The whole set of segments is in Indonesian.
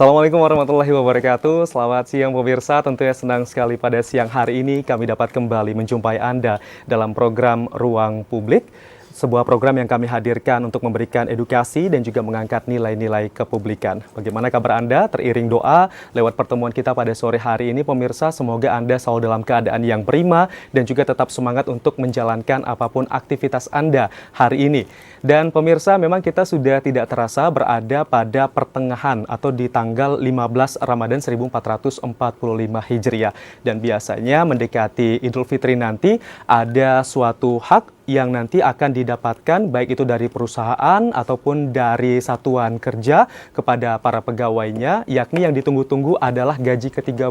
Assalamualaikum warahmatullahi wabarakatuh. Selamat siang pemirsa, tentunya senang sekali pada siang hari ini kami dapat kembali menjumpai Anda dalam program Ruang Publik. Sebuah program yang kami hadirkan untuk memberikan edukasi dan juga mengangkat nilai-nilai kepublikan. Bagaimana kabar Anda? Teriring doa lewat pertemuan kita pada sore hari ini, pemirsa, semoga Anda selalu dalam keadaan yang prima dan juga tetap semangat untuk menjalankan apapun aktivitas Anda hari ini. Dan pemirsa, memang kita sudah tidak terasa berada pada pertengahan atau di tanggal 15 Ramadan 1445 Hijriah. Dan biasanya mendekati Idul Fitri nanti ada suatu hak yang nanti akan didapatkan baik itu dari perusahaan ataupun dari satuan kerja kepada para pegawainya, yakni yang ditunggu-tunggu adalah gaji ke-13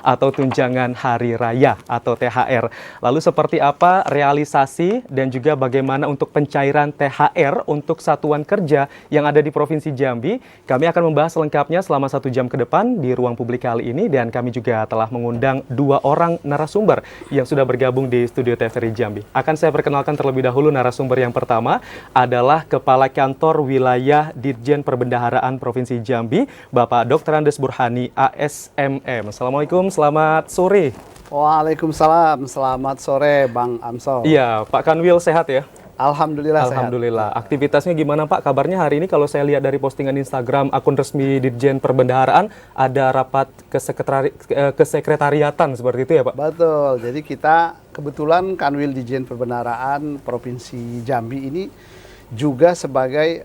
atau tunjangan hari raya atau THR. Lalu seperti apa realisasi dan juga bagaimana untuk pencairan THR untuk satuan kerja yang ada di Provinsi Jambi? Kami akan membahas lengkapnya selama 1 jam ke depan di Ruang Publik kali ini, dan kami juga telah mengundang 2 orang narasumber yang sudah bergabung di studio TVRI Jambi. Akan saya perkenalkan terlebih dahulu. Narasumber yang pertama adalah Kepala Kantor Wilayah Ditjen Perbendaharaan Provinsi Jambi, Bapak Dr. Andes Burhani, ASMM. Assalamualaikum, selamat sore. Waalaikumsalam, selamat sore Bang Amsol. Iya, Pak Kanwil sehat ya? Alhamdulillah sehat. Alhamdulillah. Aktivitasnya gimana Pak? Kabarnya hari ini kalau saya lihat dari postingan Instagram akun resmi Ditjen Perbendaharaan, ada rapat kesekretariatan seperti itu ya Pak? Betul, jadi kita kebetulan Kanwil Ditjen Perbendaharaan Provinsi Jambi ini juga sebagai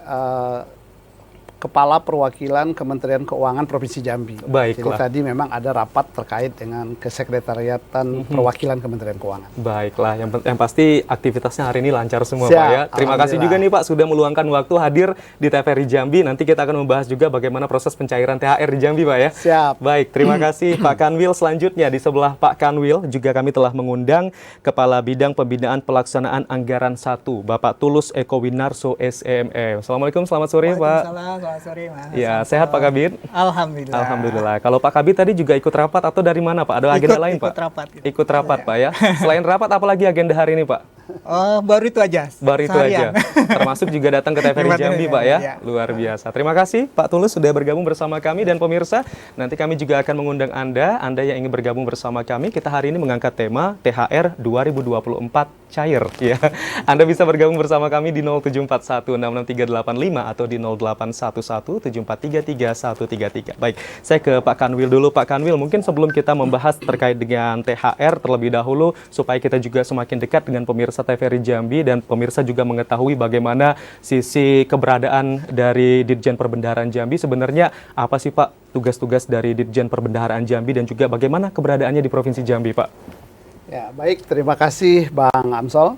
Kepala Perwakilan Kementerian Keuangan Provinsi Jambi. Baiklah. Jadi tadi memang ada rapat terkait dengan kesekretariatan perwakilan Kementerian Keuangan. Baiklah, yang pasti aktivitasnya hari ini lancar semua Siap, Pak ya. Terima kasih juga nih Pak sudah meluangkan waktu hadir di TVRI Jambi. Nanti kita akan membahas juga bagaimana proses pencairan THR di Jambi Pak ya. Siap. Baik, terima kasih Pak Kanwil. Selanjutnya di sebelah Pak Kanwil juga kami telah mengundang Kepala Bidang Pembinaan Pelaksanaan Anggaran 1, Bapak Tulus Eko Winarso SEMM. Assalamualaikum, selamat sore Pak. Waalaikumsalam, selamat sore Mas. Ya, sehat Pak Kabid? Alhamdulillah. Alhamdulillah. Kalau Pak Kabid tadi juga ikut rapat atau dari mana Pak? Ada agenda lain Pak? Ikut rapat. Gitu. Ikut rapat Pak ya. Selain rapat, apalagi agenda hari ini Pak? Oh, baru itu aja. Baru itu aja. Termasuk juga datang ke TVRI Jambi Pak ya. Ya. Luar biasa. Terima kasih Pak Tulus sudah bergabung bersama kami, dan pemirsa, nanti kami juga akan mengundang Anda yang ingin bergabung bersama kami. Kita hari ini mengangkat tema THR 2024 cair ya. Anda bisa bergabung bersama kami di 074166385 atau di 0811743333. Baik, saya ke Pak Kanwil dulu. Pak Kanwil, mungkin sebelum kita membahas terkait dengan THR terlebih dahulu, supaya kita juga semakin dekat dengan pemirsa TVRI Jambi dan pemirsa juga mengetahui bagaimana sisi keberadaan dari Ditjen Perbendaharaan Jambi. Sebenarnya apa sih Pak tugas-tugas dari Ditjen Perbendaharaan Jambi dan juga bagaimana keberadaannya di Provinsi Jambi Pak? Ya, baik, terima kasih Bang Amsol.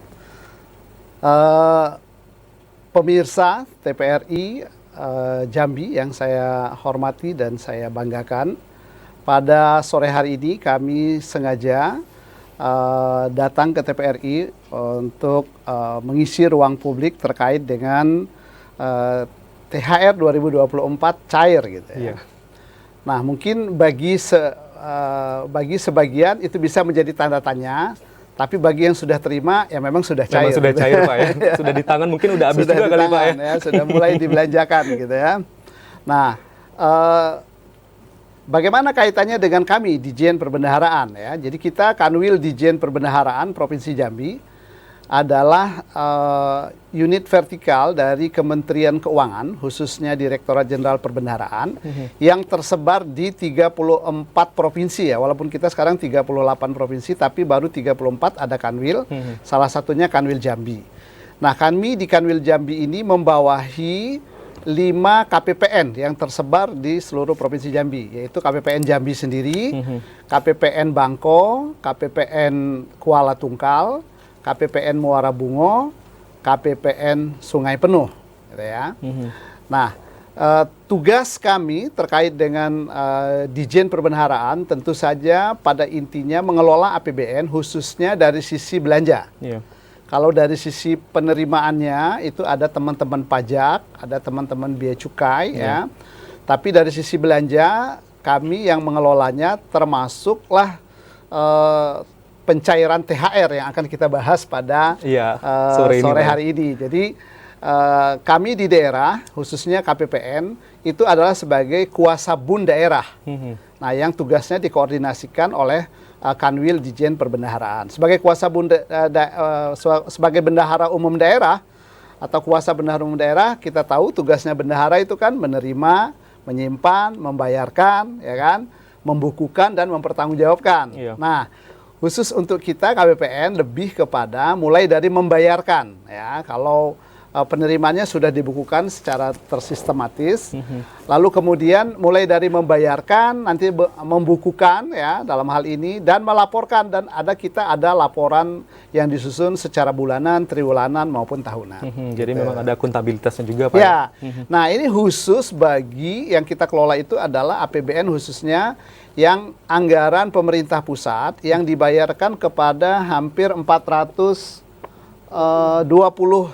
Pemirsa TVRI Jambi yang saya hormati dan saya banggakan, pada sore hari ini kami sengaja datang ke TVRI untuk mengisi ruang publik terkait dengan THR 2024 cair gitu ya. Iya. Nah, mungkin bagi sebagian itu bisa menjadi tanda tanya, tapi bagi yang sudah terima ya memang sudah cair. Memang sudah gitu. cair Pak ya. Sudah di tangan, mungkin udah habis Sudah juga di kali Pak ya. tangan, ya. Sudah mulai dibelanjakan gitu ya. Nah, bagaimana kaitannya dengan kami Ditjen Perbendaharaan ya? Jadi kita Kanwil Ditjen Perbendaharaan Provinsi Jambi adalah unit vertikal dari Kementerian Keuangan, khususnya Direktorat Jenderal Perbendaharaan, yang tersebar di 34 provinsi ya. Walaupun kita sekarang 38 provinsi, tapi baru 34 ada Kanwil, salah satunya Kanwil Jambi. Nah, kami di Kanwil Jambi ini membawahi 5 KPPN yang tersebar di seluruh Provinsi Jambi, yaitu KPPN Jambi sendiri, KPPN Bangko, KPPN Kuala Tungkal, KPPN Muara Bungo, KPPN Sungai Penuh, gitu ya. Nah, tugas kami terkait dengan Ditjen Perbendaharaan tentu saja pada intinya mengelola APBN khususnya dari sisi belanja. Iya. Kalau dari sisi penerimaannya itu ada teman-teman pajak, ada teman-teman bea cukai ya. Tapi dari sisi belanja kami yang mengelolanya termasuklah pencairan THR yang akan kita bahas pada sore hari ini. Jadi kami di daerah, khususnya KPPN, itu adalah sebagai kuasa bun daerah. Nah, yang tugasnya dikoordinasikan oleh Kanwil Ditjen Perbendaharaan. Sebagai kuasa sebagai bendahara umum daerah atau kuasa bendahara umum daerah, kita tahu tugasnya bendahara itu kan menerima, menyimpan, membayarkan, ya kan, membukukan dan mempertanggungjawabkan. Iya. Nah, khusus untuk kita KBPN lebih kepada mulai dari membayarkan, ya. Kalau penerimanya sudah dibukukan secara tersistematis, lalu kemudian mulai dari membayarkan, nanti membukukan, ya, dalam hal ini, dan melaporkan, dan kita ada laporan yang disusun secara bulanan, triwulanan maupun tahunan. Jadi memang ada akuntabilitasnya juga, Pak. Ya, nah ini khusus bagi yang kita kelola itu adalah APBN khususnya yang anggaran pemerintah pusat yang dibayarkan kepada hampir 420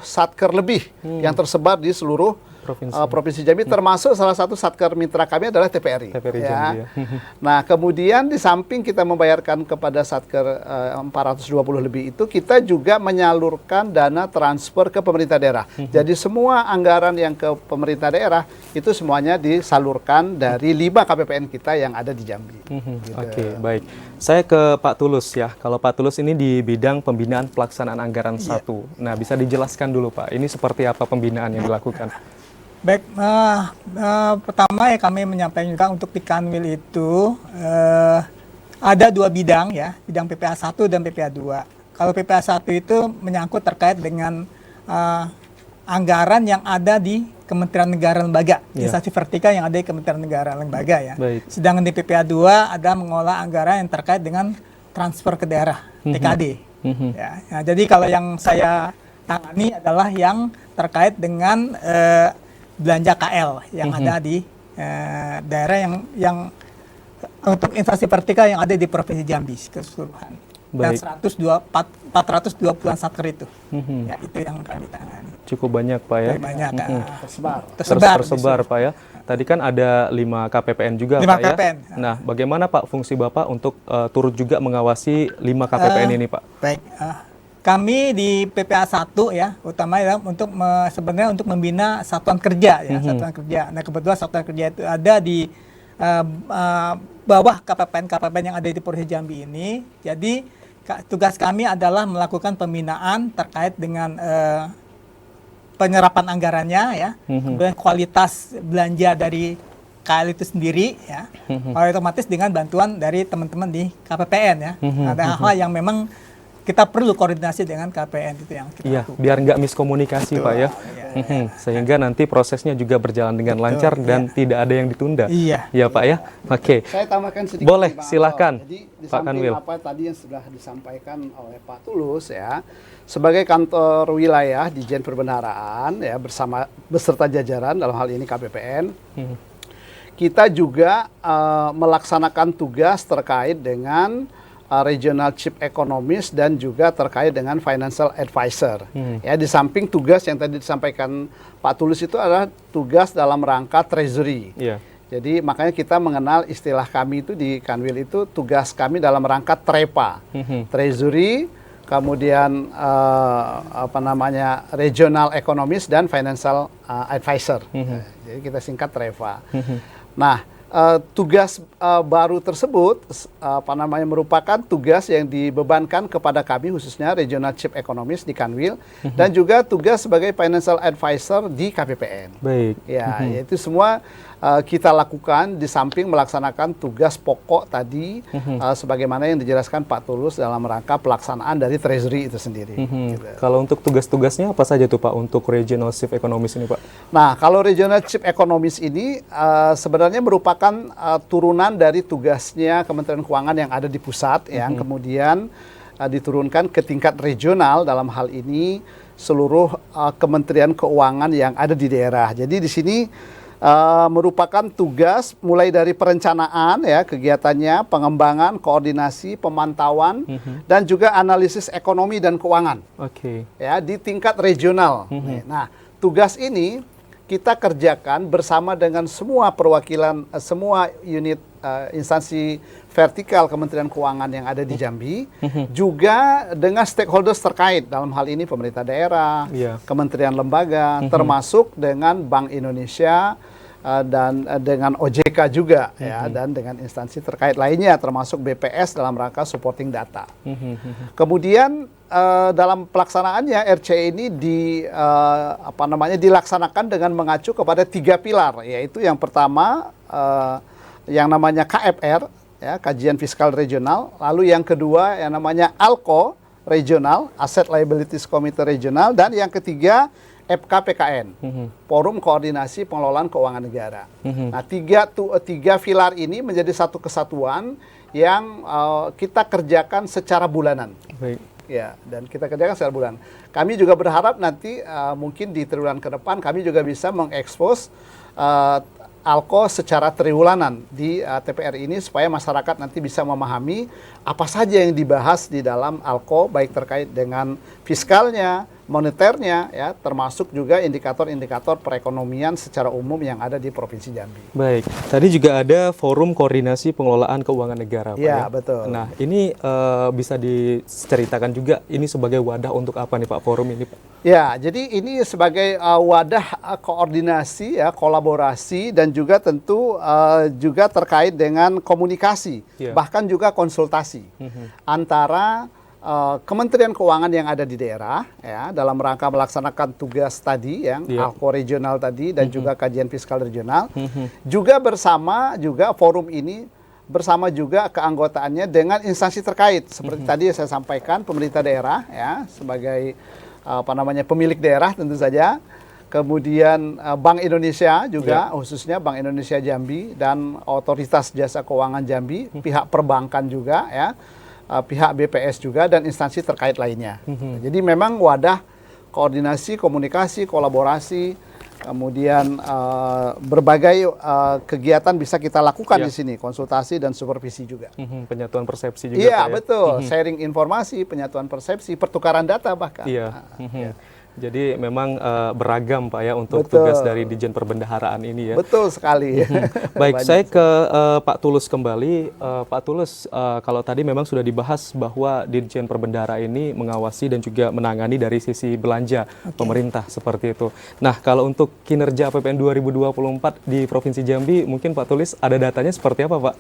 satker lebih yang tersebar di seluruh Provinsi Jambi, termasuk salah satu satker mitra kami adalah TPRI. TPRI ya. Jambi, ya. Nah, kemudian di samping kita membayarkan kepada satker 420 lebih itu, kita juga menyalurkan dana transfer ke pemerintah daerah. Jadi semua anggaran yang ke pemerintah daerah itu semuanya disalurkan dari 5 KPPN kita yang ada di Jambi. Gitu. Oke, baik. Saya ke Pak Tulus ya. Kalau Pak Tulus ini di bidang pembinaan pelaksanaan anggaran 1. Nah, bisa dijelaskan dulu Pak, ini seperti apa pembinaan yang dilakukan? Baik, pertama ya kami menyampaikan juga untuk di Kanwil itu ada 2 bidang ya, bidang PPA 1 dan PPA 2. Kalau PPA 1 itu menyangkut terkait dengan anggaran yang ada di Kementerian Negara Lembaga, instansi vertikal yang ada di Kementerian Negara Lembaga ya. Baik. Sedangkan di PPA 2 ada mengolah anggaran yang terkait dengan transfer ke daerah, TKD. Ya. Nah, jadi kalau yang saya tangani adalah yang terkait dengan belanja KL yang ada di daerah yang untuk instansi vertikal yang ada di Provinsi Jambi keseluruhan. Dan 420-an satker itu. Ya, itu yang kami tangani. Cukup banyak Pak ya. Banyak. Tersebar Pak ya. Tadi kan ada 5 KPPN juga 5 Pak KPPN. ya. Nah, bagaimana Pak fungsi Bapak untuk turut juga mengawasi 5 KPPN ini Pak? Baik. Kami di PPA 1 ya, utamanya untuk sebenarnya untuk membina satuan kerja ya, satuan kerja. Nah, kebetulan satuan kerja itu ada di bawah KPPN yang ada di Provinsi Jambi ini. Jadi tugas kami adalah melakukan pembinaan terkait dengan penyerapan anggarannya ya, kemudian kualitas belanja dari KL itu sendiri ya, otomatis dengan bantuan dari teman-teman di KPPN ya. Ada hal-hal yang memang kita perlu koordinasi dengan KPN itu yang kita lakukan. Biar nggak miskomunikasi Pak ya. Sehingga nanti prosesnya juga berjalan dengan lancar dan tidak ada yang ditunda. Ya Pak ya. Oke. Saya tambahkan sedikit. Boleh, Bang silakan. Jadi di Pak samping Kanwil. apa tadi yang sudah disampaikan oleh Pak Tulus ya, sebagai kantor wilayah Ditjen Perbendaharaan ya beserta jajaran dalam hal ini KPPN, kita juga melaksanakan tugas terkait dengan Regional Chief Economist dan juga terkait dengan Financial Advisor. Ya, di samping tugas yang tadi disampaikan Pak Tulus itu adalah tugas dalam rangka Treasury. Jadi makanya kita mengenal istilah kami itu di Kanwil itu tugas kami dalam rangka TREPA, Treasury, kemudian Regional Economist dan Financial Advisor. Jadi kita singkat TREPA. Nah, tugas baru tersebut merupakan tugas yang dibebankan kepada kami khususnya Regional Chief Economist di Kanwil dan juga tugas sebagai Financial Advisor di KPPN. Baik. Ya, yaitu semua kita lakukan di samping melaksanakan tugas pokok tadi sebagaimana yang dijelaskan Pak Tulus dalam rangka pelaksanaan dari Treasury itu sendiri. Gitu. Kalau untuk tugas-tugasnya apa saja tuh Pak untuk Regional Chief Economist ini Pak? Nah, kalau Regional Chief Economist ini sebenarnya merupakan turunan dari tugasnya Kementerian Keuangan yang ada di pusat yang kemudian diturunkan ke tingkat regional, dalam hal ini seluruh Kementerian Keuangan yang ada di daerah. Jadi di sini merupakan tugas mulai dari perencanaan ya kegiatannya, pengembangan, koordinasi, pemantauan dan juga analisis ekonomi dan keuangan. Ya, di tingkat regional. Nah, tugas ini kita kerjakan bersama dengan semua perwakilan, semua unit instansi vertikal Kementerian Keuangan yang ada di Jambi, juga dengan stakeholders terkait, dalam hal ini pemerintah daerah, kementerian lembaga, termasuk dengan Bank Indonesia, dan dengan OJK juga ya, dan dengan instansi terkait lainnya termasuk BPS dalam rangka supporting data. Kemudian dalam pelaksanaannya RCE ini dilaksanakan dengan mengacu kepada 3 pilar, yaitu yang pertama yang namanya KFR ya, kajian fiskal regional, lalu yang kedua yang namanya ALKO regional, Asset Liabilities Committee regional, dan yang ketiga FKPKN, Forum Koordinasi Pengelolaan Keuangan Negara. Nah, tiga pilar ini menjadi satu kesatuan yang kita kerjakan secara bulanan. Baik. Ya, dan kita kerjakan secara bulan. Kami juga berharap nanti mungkin di triwulan ke depan kami juga bisa mengekspos ALKO secara triwulanan di TPR ini supaya masyarakat nanti bisa memahami apa saja yang dibahas di dalam ALKO, baik terkait dengan fiskalnya, moneternya, ya, termasuk juga indikator-indikator perekonomian secara umum yang ada di Provinsi Jambi. Baik, tadi juga ada Forum Koordinasi Pengelolaan Keuangan Negara, Pak, ya? Betul. Nah, ini bisa diceritakan juga ini sebagai wadah untuk apa nih Pak, forum ini, Pak? Ya, jadi ini sebagai wadah koordinasi, ya, kolaborasi, dan juga tentu juga terkait dengan komunikasi, bahkan juga konsultasi antara Kementerian Keuangan yang ada di daerah, ya, dalam rangka melaksanakan tugas tadi yang ALKO regional tadi dan juga kajian fiskal regional, juga bersama juga forum ini bersama juga keanggotaannya dengan instansi terkait seperti tadi saya sampaikan, pemerintah daerah ya sebagai pemilik daerah tentu saja, kemudian Bank Indonesia juga khususnya Bank Indonesia Jambi dan Otoritas Jasa Keuangan Jambi, pihak perbankan juga ya, pihak BPS juga, dan instansi terkait lainnya. Jadi memang wadah koordinasi, komunikasi, kolaborasi, kemudian berbagai kegiatan bisa kita lakukan di sini, konsultasi dan supervisi juga. Penyatuan persepsi juga. Iya, betul. Sharing informasi, penyatuan persepsi, pertukaran data bahkan. Iya. Jadi memang beragam Pak ya untuk tugas dari Ditjen Perbendaharaan ini ya. Betul sekali. Baik, saya ke Pak Tulus kembali. Pak Tulus, kalau tadi memang sudah dibahas bahwa Ditjen Perbendaharaan ini mengawasi dan juga menangani dari sisi belanja pemerintah seperti itu. Nah, kalau untuk kinerja APBN 2024 di Provinsi Jambi, mungkin Pak Tulus ada datanya seperti apa Pak?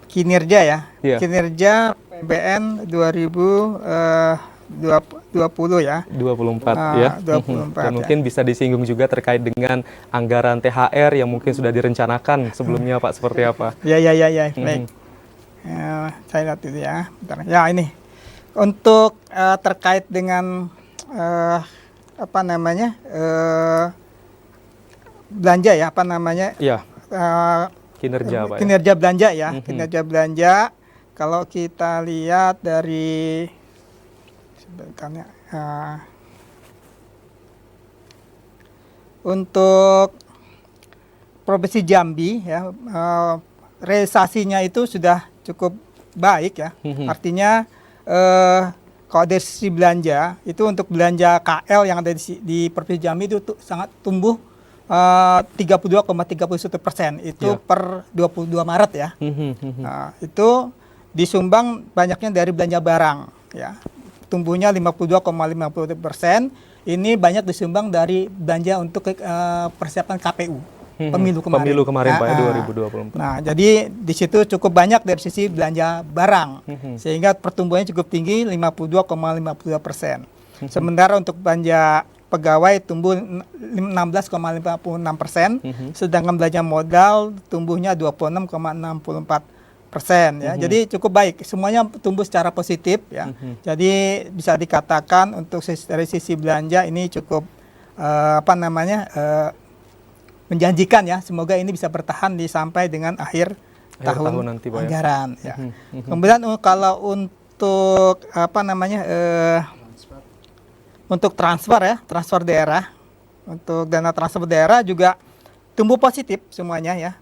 Kinerja ya, kinerja APBN 2020 ya. 24 ya. 24. Dan mungkin bisa disinggung juga terkait dengan anggaran THR yang mungkin sudah direncanakan sebelumnya Pak, seperti apa? Ya. Baik. Saya lihat itu ya. Bentar. Ya, ini. Untuk terkait dengan belanja ya, Iya. Kinerja Pak. Kinerja belanja ya. Kinerja belanja kalau kita lihat dari untuk Provinsi Jambi ya, realisasinya itu sudah cukup baik ya. Artinya kalau dari sisi belanja itu untuk belanja KL yang ada di Provinsi Jambi itu sangat tumbuh 32,31% itu per 22 Maret ya. Itu disumbang banyaknya dari belanja barang ya. Tumbuhnya 52,50%. Ini banyak disumbang dari belanja untuk persiapan KPU pemilu kemarin. Pemilu kemarin Pak, 2024. Nah, jadi di situ cukup banyak dari sisi belanja barang, sehingga pertumbuhannya cukup tinggi 52,52%. Sementara untuk belanja pegawai tumbuh 16,56%, sedangkan belanja modal tumbuhnya 26,64%. Ya, jadi cukup baik, semuanya tumbuh secara positif ya. Jadi bisa dikatakan untuk dari sisi belanja ini cukup menjanjikan ya. Semoga ini bisa bertahan sampai dengan akhir tahun nanti, Pak, anggaran. Ya. Kemudian kalau untuk untuk transfer daerah, untuk dana transfer daerah juga tumbuh positif semuanya ya.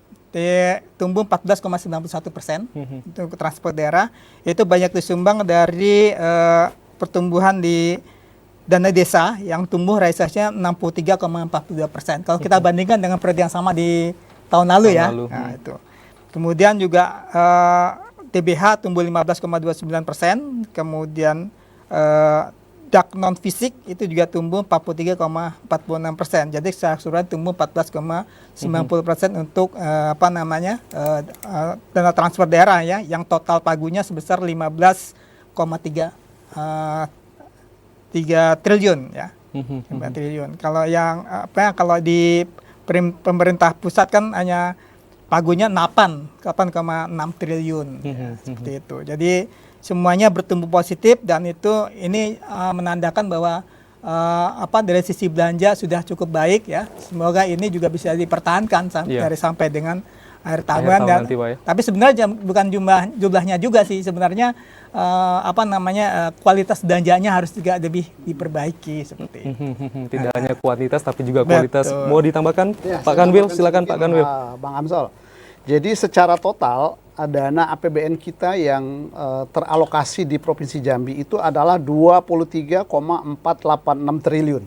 Tumbuh 14,91% untuk transfer daerah. Itu banyak disumbang dari pertumbuhan di dana desa yang tumbuh realisasinya 63,42%. Kalau kita bandingkan dengan periode yang sama di tahun lalu ya. Nah, itu. Kemudian juga TBH tumbuh 15,29%. Kemudian produk non fisik itu juga tumbuh 43,46%. Jadi secara keseluruhan tumbuh 14,90% untuk dana transfer daerah ya, yang total pagunya sebesar 15,3 triliun ya. 5 triliun. Kalau yang kalau di pemerintah pusat kan hanya pagunya 8,6 triliun ya, seperti itu. Jadi semuanya bertumbuh positif dan ini menandakan bahwa dari sisi belanja sudah cukup baik ya. Semoga ini juga bisa dipertahankan sampai dengan akhir tahun nanti, Pak, ya. Tapi sebenarnya bukan jumlahnya juga sih sebenarnya kualitas belanjanya harus juga lebih diperbaiki seperti itu. Tidak hanya kuantitas tapi juga kualitas. Betul. Mau ditambahkan ya, Pak Kanwil, silakan Pak Kanwil. Bang Amsol. Jadi secara total dana APBN kita yang teralokasi di Provinsi Jambi itu adalah 23,486 triliun.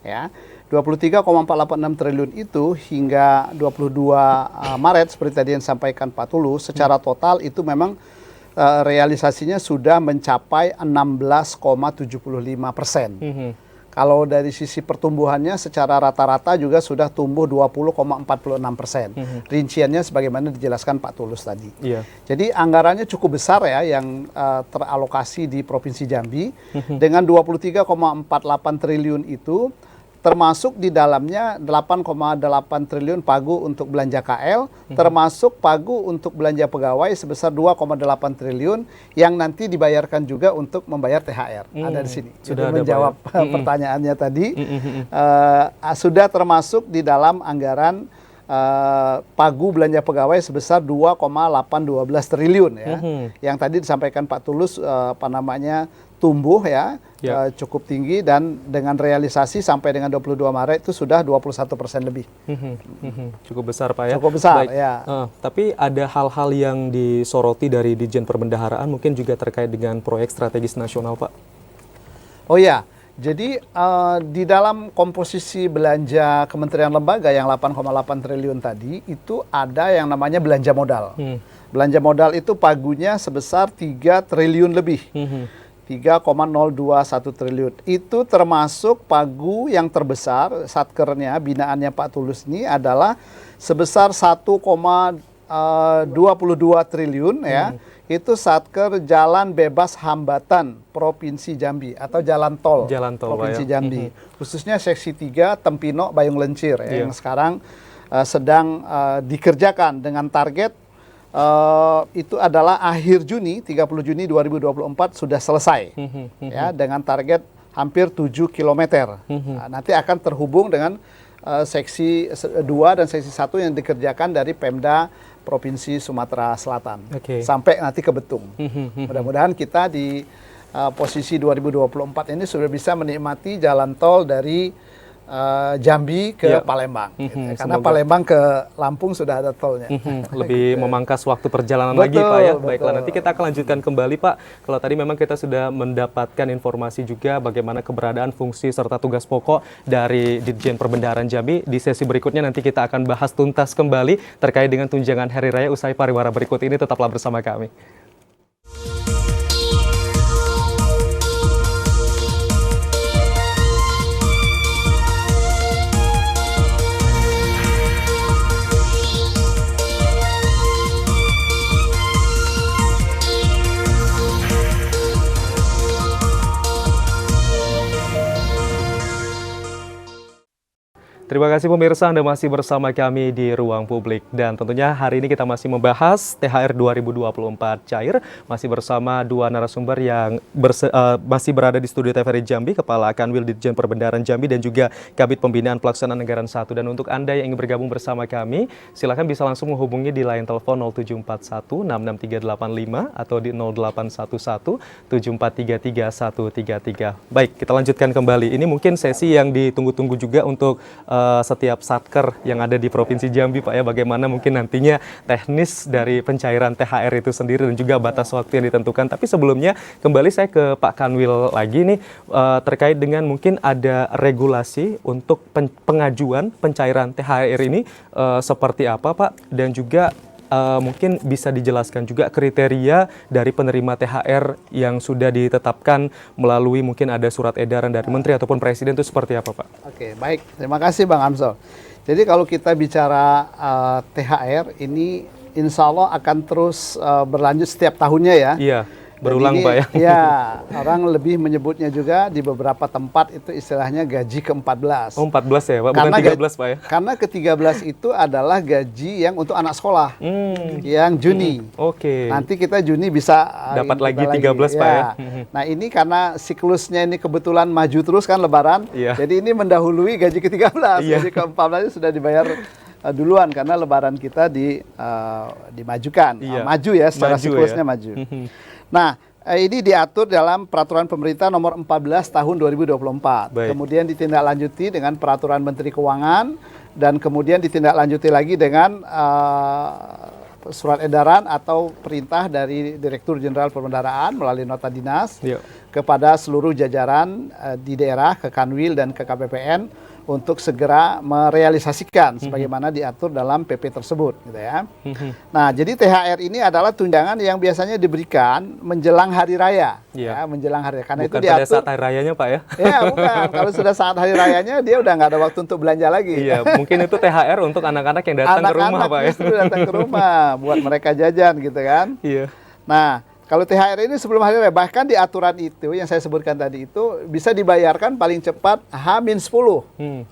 Ya. 23,486 triliun itu hingga 22 Maret seperti tadi yang disampaikan Pak Tulus, secara total itu memang realisasinya sudah mencapai 16,75%. Kalau dari sisi pertumbuhannya secara rata-rata juga sudah tumbuh 20,46%. Rinciannya sebagaimana dijelaskan Pak Tulus tadi. Jadi anggarannya cukup besar ya yang teralokasi di Provinsi Jambi. Dengan 23,48 triliun itu termasuk di dalamnya 8,8 triliun pagu untuk belanja KL, termasuk pagu untuk belanja pegawai sebesar 2,8 triliun yang nanti dibayarkan juga untuk membayar THR. Ada di sini. Sudah menjawab pertanyaannya tadi. Sudah termasuk di dalam anggaran pagu belanja pegawai sebesar 2,812 triliun ya. Yang tadi disampaikan Pak Tulus tumbuh ya. Cukup tinggi dan dengan realisasi sampai dengan 22 Maret itu sudah 21% lebih. Cukup besar Pak ya. Cukup besar. Baik. Ya. Tapi ada hal-hal yang disoroti dari Ditjen Perbendaharaan mungkin juga terkait dengan proyek strategis nasional Pak. Oh ya, jadi di dalam komposisi belanja kementerian lembaga yang 8,8 triliun tadi itu ada yang namanya belanja modal. Belanja modal itu pagunya sebesar 3 triliun lebih. 3,021 triliun. Itu termasuk pagu yang terbesar, satkernya, binaannya Pak Tulus ini adalah sebesar 1,22 triliun ya. Itu satker Jalan Bebas Hambatan Provinsi Jambi atau Jalan Tol Provinsi Jambi. Khususnya seksi 3 Tempino Bayung Lencir ya, yang sekarang sedang dikerjakan dengan target itu adalah akhir Juni, 30 Juni 2024 sudah selesai ya, dengan target hampir 7 km. Nanti akan terhubung dengan seksi 2 dan seksi 1 yang dikerjakan dari Pemda Provinsi Sumatera Selatan sampai nanti ke Betung. Mudah-mudahan kita di posisi 2024 ini sudah bisa menikmati jalan tol dari Jambi ke Palembang, gitu. Karena Palembang ke Lampung sudah ada tolnya. Lebih memangkas waktu perjalanan lagi Pak ya. Baiklah, nanti kita akan lanjutkan kembali Pak. Kalau tadi memang kita sudah mendapatkan informasi juga bagaimana keberadaan fungsi serta tugas pokok dari Ditjen Perbendaharaan Jambi. Di sesi berikutnya nanti kita akan bahas tuntas kembali terkait dengan tunjangan Hari Raya usai pariwara berikut ini. Tetaplah bersama kami. Terima kasih pemirsa, Anda masih bersama kami di Ruang Publik. Dan tentunya hari ini kita masih membahas THR 2024 cair. Masih bersama dua narasumber yang masih berada di studio TVRI Jambi, Kepala Kanwil Ditjen Perbendaharaan Jambi dan juga Kabid Pembinaan Pelaksanaan Anggaran 1. Dan untuk Anda yang ingin bergabung bersama kami, silakan bisa langsung menghubungi di line telepon 0741 66385 atau di 0811 7433 133. Baik, kita lanjutkan kembali. Ini mungkin sesi yang ditunggu-tunggu juga untuk setiap satker yang ada di Provinsi Jambi Pak ya, bagaimana mungkin nantinya teknis dari pencairan THR itu sendiri dan juga batas waktu yang ditentukan. Tapi sebelumnya kembali saya ke Pak Kanwil lagi nih, terkait dengan mungkin ada regulasi untuk pengajuan pencairan THR ini seperti apa Pak, dan juga mungkin bisa dijelaskan juga kriteria dari penerima THR yang sudah ditetapkan melalui mungkin ada surat edaran dari Menteri ataupun Presiden itu seperti apa, Pak? Oke, baik. Terima kasih Bang Amsel. Jadi kalau kita bicara THR ini insya Allah akan terus berlanjut setiap tahunnya ya. Iya, berulang Jadi Pak ya. Ya, orang lebih menyebutnya juga di beberapa tempat itu istilahnya gaji ke-14. Oh 14 ya Pak, bukan 13 Pak ya? Karena ke-13 itu adalah gaji yang untuk anak sekolah, yang Juni. Oke. Nanti kita Juni bisa Dapat lagi kita 13 Pak ya. Nah ini karena siklusnya ini kebetulan maju terus kan Lebaran, Iya. jadi ini mendahului gaji ke-13, Iya. gaji ke-14 sudah dibayar duluan karena Lebaran kita dimajukan, Iya. maju ya secara Maju siklusnya ya. maju. Nah ini diatur dalam Peraturan Pemerintah Nomor 14 Tahun 2024. Baik. Kemudian ditindaklanjuti dengan Peraturan Menteri Keuangan dan kemudian ditindaklanjuti lagi dengan surat edaran atau perintah dari Direktur Jenderal Perbendaharaan melalui nota dinas Iya. kepada seluruh jajaran di daerah, ke Kanwil dan ke KPPN untuk segera merealisasikan sebagaimana diatur dalam PP tersebut, gitu ya. Nah, jadi THR ini adalah tunjangan yang biasanya diberikan menjelang hari raya, Iya. ya, menjelang hari raya. Karena Bukan itu pada diatur. saat hari rayanya Pak ya? Ya, bukan. Kalau sudah saat hari rayanya, dia udah nggak ada waktu untuk belanja lagi. Iya, mungkin itu THR untuk anak-anak yang datang ke rumah Pak ya? justru datang ke rumah buat mereka jajan, gitu kan. Iya. Nah, kalau THR ini sebelum hari raya, bahkan di aturan itu yang saya sebutkan tadi itu bisa dibayarkan paling cepat H-10.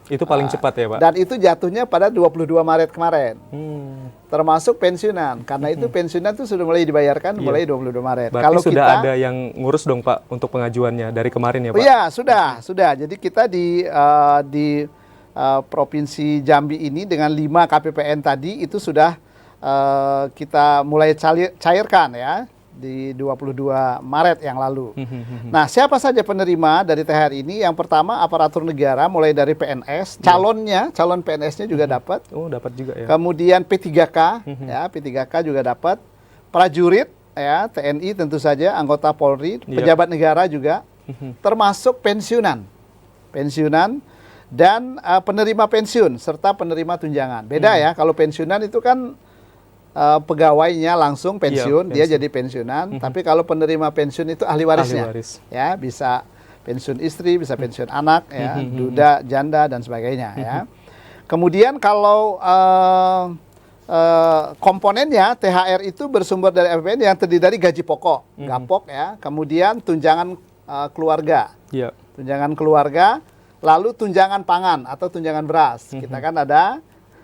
Itu paling cepat ya Pak? Dan itu jatuhnya pada 22 Maret kemarin. Hmm. Termasuk pensiunan. Karena itu pensiunan itu sudah mulai dibayarkan mulai 22 Maret. Berarti sudah ada yang ngurus dong Pak untuk pengajuannya dari kemarin ya Pak? Iya, sudah. Jadi kita di Provinsi Jambi ini dengan 5 KPPN tadi itu sudah kita mulai cairkan ya di 22 Maret yang lalu. Nah, siapa saja penerima dari THR ini? Yang pertama aparatur negara mulai dari PNS, calon PNS-nya juga dapat. Oh, dapat juga ya. Kemudian P3K, ya P3K juga dapat. Prajurit, ya TNI tentu saja, anggota Polri, pejabat negara juga, termasuk pensiunan dan penerima pensiun serta penerima tunjangan. Beda ya, kalau pensiunan itu kan pegawainya langsung pensiun, dia jadi pensiunan. Tapi kalau penerima pensiun itu ahli warisnya, ya bisa pensiun istri, bisa pensiun anak, ya duda, janda dan sebagainya. Ya. Kemudian kalau komponennya THR itu bersumber dari APBN yang terdiri dari gaji pokok, gapok ya, kemudian tunjangan keluarga, tunjangan keluarga, lalu tunjangan pangan atau tunjangan beras. Kita kan ada.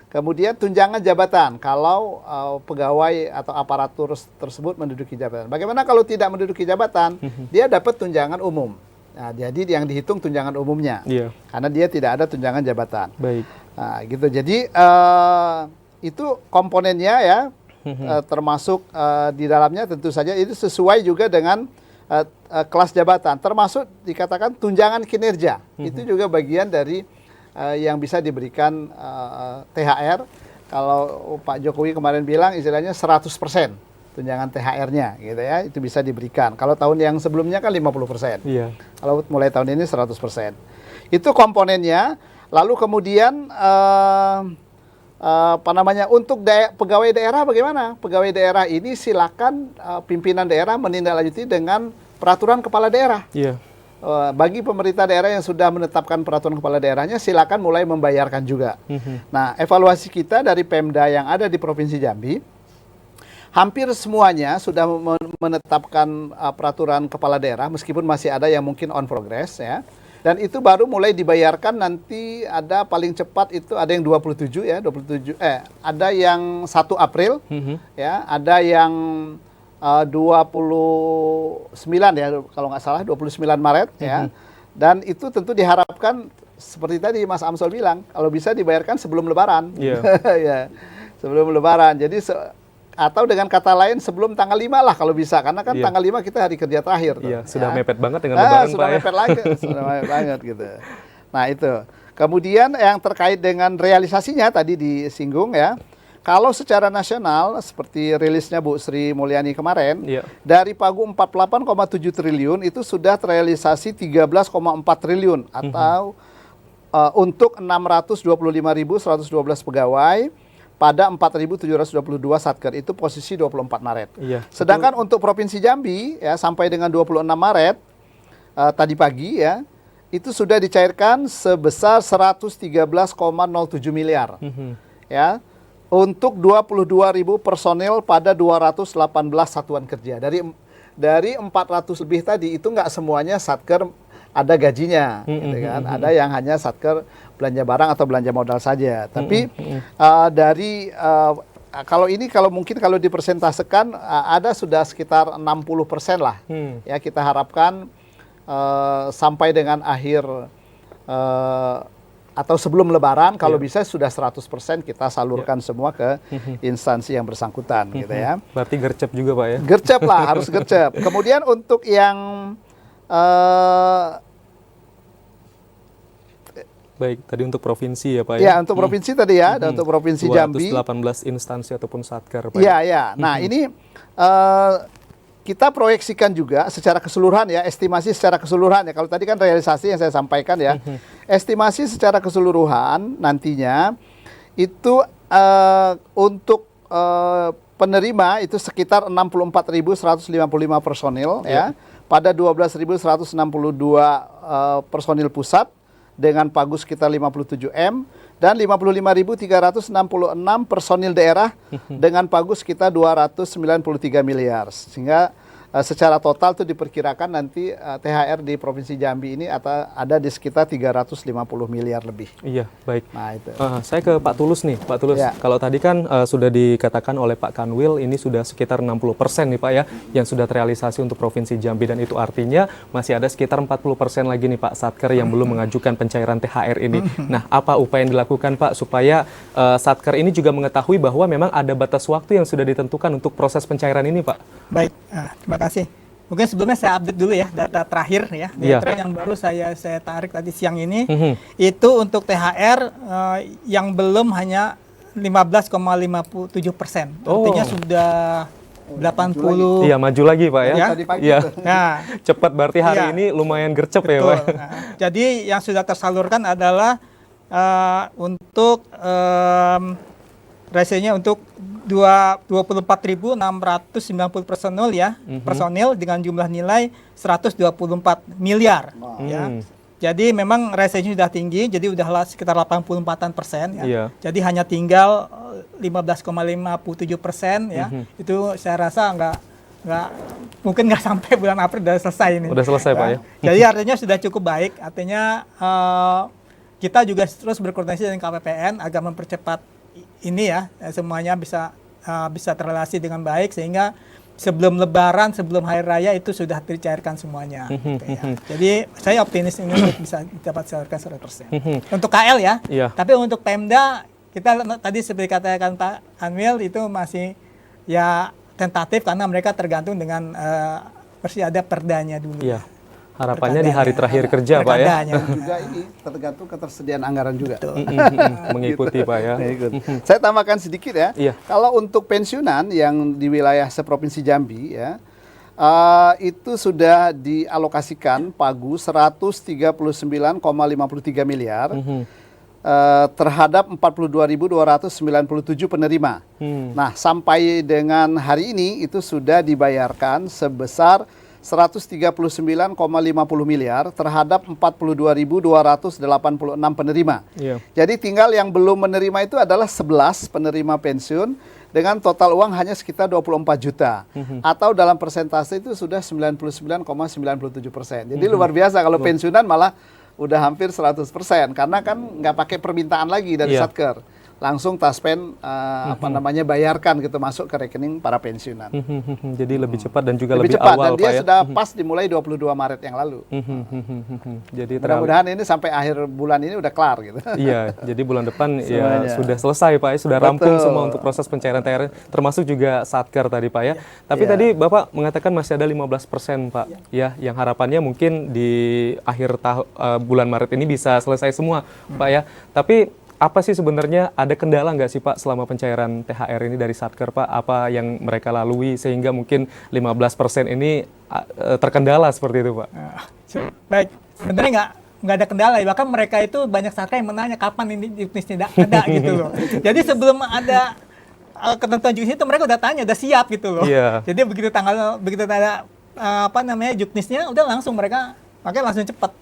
Kemudian tunjangan jabatan kalau pegawai atau aparatur tersebut menduduki jabatan. Bagaimana kalau tidak menduduki jabatan? Dia dapat tunjangan umum. Nah, jadi yang dihitung tunjangan umumnya. Karena dia tidak ada tunjangan jabatan. Baik. Nah, gitu. Jadi itu komponennya ya, termasuk di dalamnya tentu saja itu sesuai juga dengan kelas jabatan. Termasuk dikatakan tunjangan kinerja. Itu juga bagian dari yang bisa diberikan THR. Kalau Pak Jokowi kemarin bilang istilahnya 100% tunjangan THR-nya gitu ya, itu bisa diberikan. Kalau tahun yang sebelumnya kan 50%. Kalau mulai tahun ini 100%. Itu komponennya. Lalu kemudian untuk pegawai daerah bagaimana? Pegawai daerah ini silakan pimpinan daerah menindaklanjuti dengan peraturan kepala daerah. Bagi pemerintah daerah yang sudah menetapkan peraturan kepala daerahnya, silakan mulai membayarkan juga. Nah, evaluasi kita dari Pemda yang ada di Provinsi Jambi, hampir semuanya sudah menetapkan peraturan kepala daerah, meskipun masih ada yang mungkin on progress ya. Dan itu baru mulai dibayarkan nanti ada paling cepat itu ada yang 27 ya, ada yang 1 April, ya, ada yang 29 ya kalau nggak salah 29 Maret ya. Dan itu tentu diharapkan seperti tadi Mas Amsel bilang kalau bisa dibayarkan sebelum Lebaran. Ya, sebelum Lebaran. Jadi atau dengan kata lain sebelum tanggal 5 lah kalau bisa, karena kan tanggal 5 kita hari kerja terakhir tuh. Sudah mepet banget dengan Lebaran sudah Pak mepet lagi, sudah mepet banget gitu. Nah, itu. Kemudian yang terkait dengan realisasinya tadi disinggung ya. Kalau secara nasional, seperti rilisnya Bu Sri Mulyani kemarin, dari pagu 48,7 triliun itu sudah terrealisasi 13,4 triliun atau untuk 625.112 pegawai, pada 4.722 Satker, itu posisi 24 Maret. Iya. Sedangkan untuk Provinsi Jambi ya sampai dengan 26 Maret tadi pagi ya, itu sudah dicairkan sebesar 113,07 miliar. Ya. Untuk 22.000 personel pada 218 satuan kerja. Dari 400 lebih tadi itu nggak semuanya Satker ada gajinya, gitu kan. Ada yang hanya Satker belanja barang atau belanja modal saja. Tapi kalau mungkin kalau dipersentasekan ada sudah sekitar 60% lah. Ya kita harapkan sampai dengan akhir atau sebelum Lebaran kalau bisa sudah 100% kita salurkan semua ke instansi yang bersangkutan, gitu ya. Berarti gercep juga Pak ya? Gercep lah, harus gercep. Kemudian untuk yang baik, tadi untuk provinsi ya Pak ya? Ya, untuk provinsi tadi ya, dan untuk provinsi Jambi. 218 instansi ataupun satker Pak. Iya, ya. Nah, ini kita proyeksikan juga secara keseluruhan ya, estimasi secara keseluruhan ya. Kalau tadi kan realisasi yang saya sampaikan ya. Estimasi secara keseluruhan nantinya itu untuk penerima itu sekitar 64.155 personil ya. Pada 12.162 personil pusat dengan pagu sekitar 57 M dan 55.366 personil daerah dengan pagu sekitar 293 miliar. Sehingga secara total itu diperkirakan nanti THR di Provinsi Jambi ini ada di sekitar 350 miliar lebih. Iya, baik. Nah, itu. Saya ke Pak Tulus nih, Pak Tulus. Ya. Kalau tadi kan sudah dikatakan oleh Pak Kanwil ini sudah sekitar 60% nih Pak ya, yang sudah terrealisasi untuk Provinsi Jambi, dan itu artinya masih ada sekitar 40% lagi nih Pak Satker yang belum mengajukan pencairan THR ini. Nah, apa upaya yang dilakukan Pak supaya Satker ini juga mengetahui bahwa memang ada batas waktu yang sudah ditentukan untuk proses pencairan ini Pak? Baik, terima kasih. Mungkin sebelumnya saya update dulu ya data terakhir ya, data yang baru saya tarik tadi siang ini. Itu untuk THR yang belum hanya 15,57%. Artinya sudah 80. Iya, maju lagi Pak ya. Iya. Nah, cepat berarti hari ini lumayan gercep ya Pak. Nah, jadi yang sudah tersalurkan adalah untuk rasionya untuk 24.690 personil ya, personil dengan jumlah nilai 124 miliar ya. Jadi memang rasionya sudah tinggi, jadi udah sekitar 84% ya. Jadi hanya tinggal 15,57% ya. Itu saya rasa mungkin nggak sampai bulan April udah selesai ini. Udah selesai Pak ya. Jadi artinya sudah cukup baik, artinya kita juga terus berkoordinasi dengan KPPN agar mempercepat ini ya, semuanya bisa terrelasi dengan baik sehingga sebelum Lebaran, sebelum Hari Raya itu sudah dicairkan semuanya. Gitu ya. Jadi saya optimis ini bisa dapat disalurkan 100%. Untuk KL ya, tapi untuk Pemda kita tadi seperti katakan Pak Anwil itu masih ya tentatif karena mereka tergantung dengan masih ada perdanya dulu. Iya. Harapannya di hari terakhir kerja Pak ya. Juga ini tergantung ketersediaan anggaran juga. Mengikuti Pak ya. Saya tambahkan sedikit ya. Iya. Kalau untuk pensiunan yang di wilayah seprovinsi Jambi ya, itu sudah dialokasikan pagu 139,53 miliar terhadap 42.297 penerima. Nah, sampai dengan hari ini itu sudah dibayarkan sebesar 139,50 miliar terhadap 42.286 penerima. Jadi tinggal yang belum menerima itu adalah 11 penerima pensiun dengan total uang hanya sekitar 24 juta. Atau dalam persentase itu sudah 99,97%. Jadi luar biasa kalau pensiunan malah udah hampir 100% karena kan nggak pakai permintaan lagi dari Satker. Langsung Taspen bayarkan gitu masuk ke rekening para pensiunan. Jadi lebih cepat dan juga lebih cepat, awal dan dia Pak ya. sudah pas dimulai 22 Maret yang lalu. Jadi mudah-mudahan ini sampai akhir bulan ini udah kelar gitu. Iya, jadi bulan depan ya sudah selesai Pak ya, sudah rampung semua untuk proses pencairan THR termasuk juga Satker tadi Pak ya. Tapi tadi Bapak mengatakan masih ada 15% Pak ya, yang harapannya mungkin di akhir bulan Maret ini bisa selesai semua Pak ya. Tapi apa sih sebenarnya, ada kendala nggak sih Pak selama pencairan THR ini dari Satker Pak? Apa yang mereka lalui sehingga mungkin 15% ini terkendala seperti itu Pak? Baik, sebenarnya nggak ada kendala. Bahkan mereka itu banyak satker yang menanya kapan ini juknisnya ada gitu loh. Jadi sebelum ada ketentuan juknis itu mereka udah tanya, udah siap gitu loh. Iya. Jadi begitu ada juknisnya, udah langsung mereka makanya langsung cepat.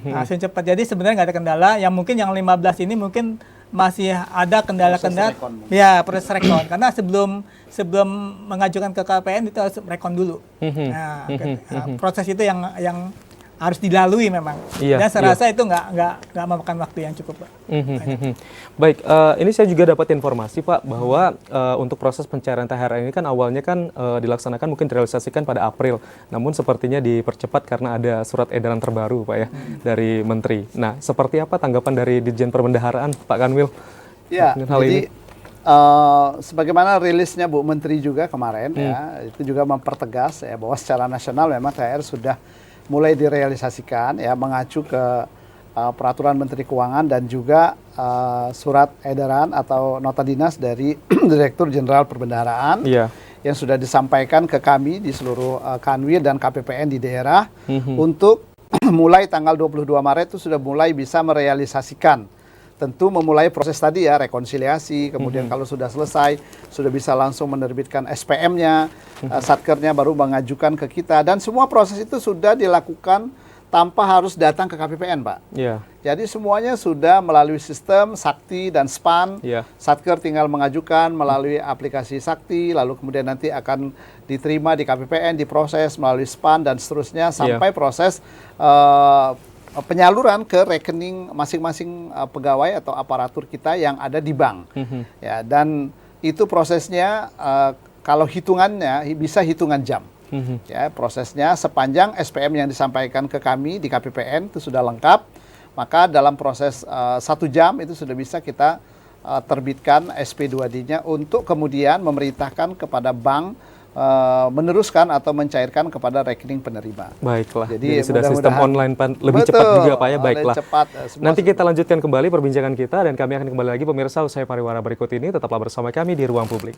Langsung cepat. Jadi sebenarnya nggak ada kendala. Yang mungkin yang 15 ini mungkin masih ada kendala-kendala. Ya, proses rekon. Karena sebelum mengajukan ke KPN itu harus rekon dulu. Nah, proses itu yang harus dilalui memang. Iya, Dan saya rasa itu nggak memakan waktu yang cukup, Pak. Baik, ini saya juga dapat informasi Pak bahwa untuk proses pencairan THR ini kan awalnya kan dilaksanakan mungkin direalisasikan pada April, namun sepertinya dipercepat karena ada surat edaran terbaru Pak ya dari Menteri. Nah, seperti apa tanggapan dari Ditjen Perbendaharaan Pak Kanwil? Ya, hal jadi ini? sebagaimana rilisnya Bu Menteri juga kemarin ya, itu juga mempertegas ya bahwa secara nasional memang THR sudah mulai direalisasikan ya, mengacu ke peraturan Menteri Keuangan dan juga surat edaran atau nota dinas dari Direktur Jenderal Perbendaharaan yang sudah disampaikan ke kami di seluruh Kanwil dan KPPN di daerah untuk mulai tanggal 22 Maret itu sudah mulai bisa merealisasikan. Tentu memulai proses tadi ya, rekonsiliasi, kemudian kalau sudah selesai, sudah bisa langsung menerbitkan SPM-nya, satkernya baru mengajukan ke kita, dan semua proses itu sudah dilakukan tanpa harus datang ke KPPN, Pak. Jadi semuanya sudah melalui sistem Sakti dan SPAN, satker tinggal mengajukan melalui aplikasi Sakti, lalu kemudian nanti akan diterima di KPPN, diproses melalui SPAN, dan seterusnya, sampai proses penyaluran ke rekening masing-masing pegawai atau aparatur kita yang ada di bank. Ya, dan itu prosesnya kalau hitungannya bisa hitungan jam. Ya, prosesnya sepanjang SPM yang disampaikan ke kami di KPPN itu sudah lengkap, maka dalam proses 1 jam itu sudah bisa kita terbitkan SP2D-nya untuk kemudian memerintahkan kepada bank meneruskan atau mencairkan kepada rekening penerima. Baiklah, jadi sudah sistem online lebih cepat juga Pak ya. Baiklah, cepat, nanti kita lanjutkan kembali perbincangan kita dan kami akan kembali lagi pemirsa usai pariwara berikut ini. Tetaplah bersama kami di Ruang Publik.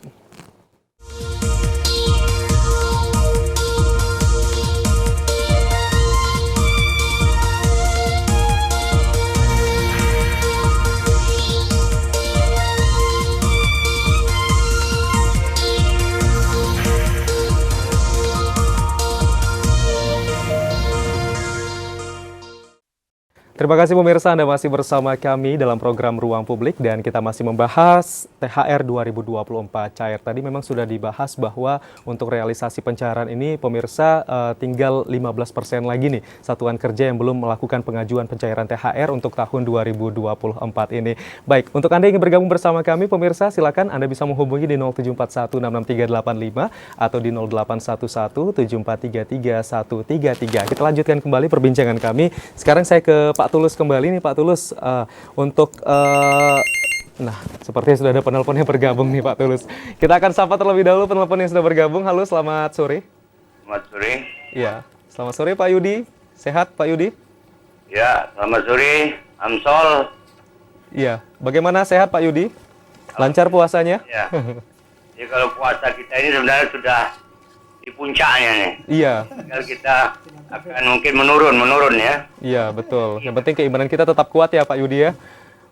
Terima kasih pemirsa, Anda masih bersama kami dalam program Ruang Publik dan kita masih membahas THR 2024 cair. Tadi memang sudah dibahas bahwa untuk realisasi pencairan ini pemirsa tinggal 15% lagi nih satuan kerja yang belum melakukan pengajuan pencairan THR untuk tahun 2024 ini. Baik, untuk Anda yang ingin bergabung bersama kami pemirsa silakan Anda bisa menghubungi di 0741663385 atau di 0811743333. Kita lanjutkan kembali perbincangan kami. Sekarang saya ke Pak Tulus kembali nih Pak Tulus untuk nah sepertinya sudah ada penelpon yang bergabung nih Pak Tulus. Kita akan sapa terlebih dahulu penelpon yang sudah bergabung. Halo, selamat sore. Selamat sore. Iya, selamat sore Pak Yudi. Sehat Pak Yudi? Ya, selamat sore. Amsol. Iya, bagaimana sehat Pak Yudi? Lancar puasanya? Ya. Jadi kalau puasa kita ini sebenarnya sudah di puncaknya nih. Iya. Tinggal kita akan mungkin menurun ya. Iya, betul. Yang penting keimanan kita tetap kuat ya Pak Yudi ya.